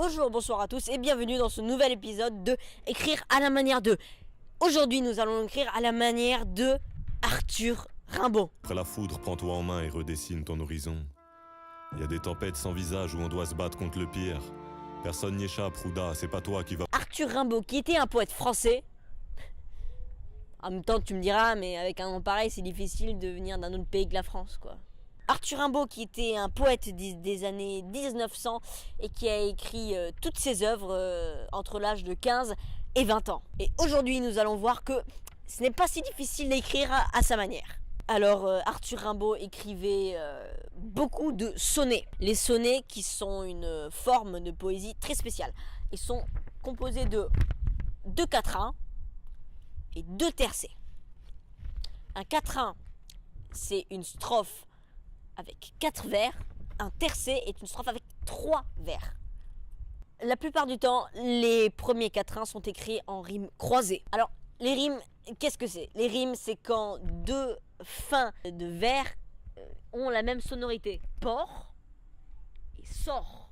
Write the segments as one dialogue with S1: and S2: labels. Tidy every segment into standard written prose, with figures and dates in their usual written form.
S1: Bonjour, bonsoir à tous et bienvenue dans ce nouvel épisode de Écrire à la manière de. Aujourd'hui, nous allons écrire à la manière de Arthur Rimbaud.
S2: Après la foudre, prends-toi en main et redessine ton horizon. Il y a des tempêtes sans visage où on doit se battre contre le pire. Personne n'y échappe, Rouda, c'est pas toi qui va...
S1: Arthur Rimbaud, qui était un poète français. En même temps, tu me diras, mais avec un nom pareil, c'est difficile de venir d'un autre pays que la France, quoi. Arthur Rimbaud, qui était un poète des années 1900 et qui a écrit toutes ses œuvres entre l'âge de 15 et 20 ans. Et aujourd'hui, nous allons voir que ce n'est pas si difficile d'écrire à sa manière. Alors, Arthur Rimbaud écrivait beaucoup de sonnets. Les sonnets qui sont une forme de poésie très spéciale. Ils sont composés de 2 quatrains et 2 tercets. Un quatrain, c'est une strophe avec 4 vers. Un tercet est une strophe avec 3 vers. La plupart du temps, les premiers quatrains sont écrits en rimes croisées. Alors, les rimes, qu'est-ce que c'est? Les rimes, c'est quand 2 fins de vers ont la même sonorité. Port et sort.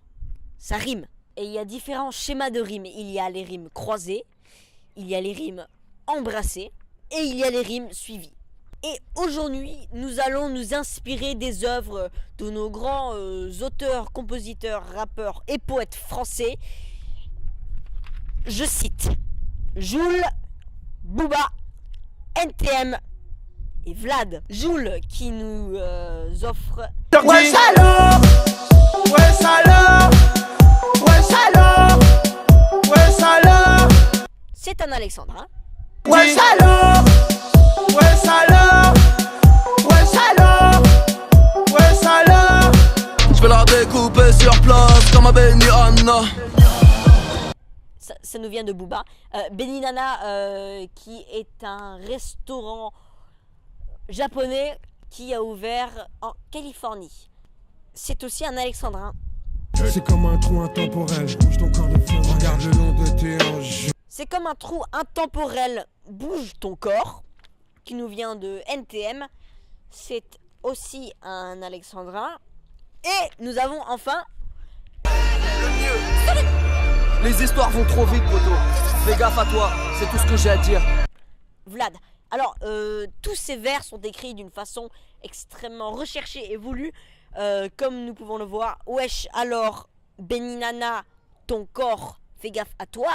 S1: Ça rime. Et il y a différents schémas de rimes. Il y a les rimes croisées, il y a les rimes embrassées et il y a les rimes suivies. Et aujourd'hui, nous allons nous inspirer des œuvres de nos grands auteurs, compositeurs, rappeurs et poètes français. Je cite Jul, Booba, NTM et Vlad. Jul qui nous offre...
S3: Ouais salaud, ouais salaud, ouais salaud, ouais salaud.
S1: C'est un alexandrin.
S3: Ouais salaud, ouais salaud, ouais salaud, ouais salaud. Je vais la découper sur place comme un Benihana.
S1: Ça nous vient de Booba. Benihana qui est un restaurant japonais qui a ouvert en Californie. C'est aussi un alexandrin.
S4: C'est comme un trou intemporel, bouge ton corps de feu, regarde le long de tes hanches.
S1: C'est comme un trou intemporel, bouge ton corps, qui nous vient de NTM. C'est aussi un alexandrin. Et nous avons enfin...
S3: Les histoires vont trop vite, poto. Fais gaffe à toi, c'est tout ce que j'ai à dire.
S1: Vlad. Alors, tous ces vers sont écrits d'une façon extrêmement recherchée et voulue. Comme nous pouvons le voir. Wesh, alors, Benihana, ton corps, fais gaffe à toi.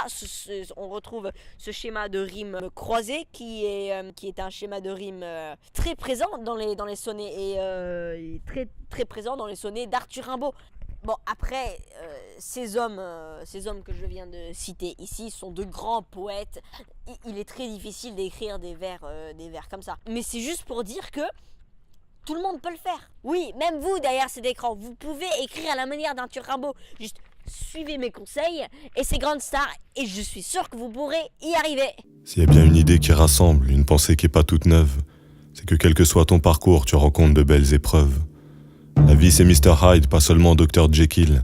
S1: On retrouve ce schéma de rime croisé qui est un schéma de rime très présent dans les sonnets et très, très présent dans les sonnets d'Arthur Rimbaud. Bon, après, ces hommes que je viens de citer ici sont de grands poètes. Il est très difficile d'écrire des vers comme ça. Mais c'est juste pour dire que tout le monde peut le faire. Oui, même vous derrière cet écran, vous pouvez écrire à la manière d'Arthur Rimbaud. Juste suivez mes conseils et ces grandes stars et je suis sûr que vous pourrez y arriver.
S2: S'il y a bien une idée qui rassemble, une pensée qui est pas toute neuve, c'est que quel que soit ton parcours, tu rencontres de belles épreuves. La vie c'est Mr. Hyde, pas seulement Dr. Jekyll.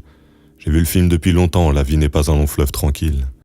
S2: J'ai vu le film depuis longtemps, la vie n'est pas un long fleuve tranquille.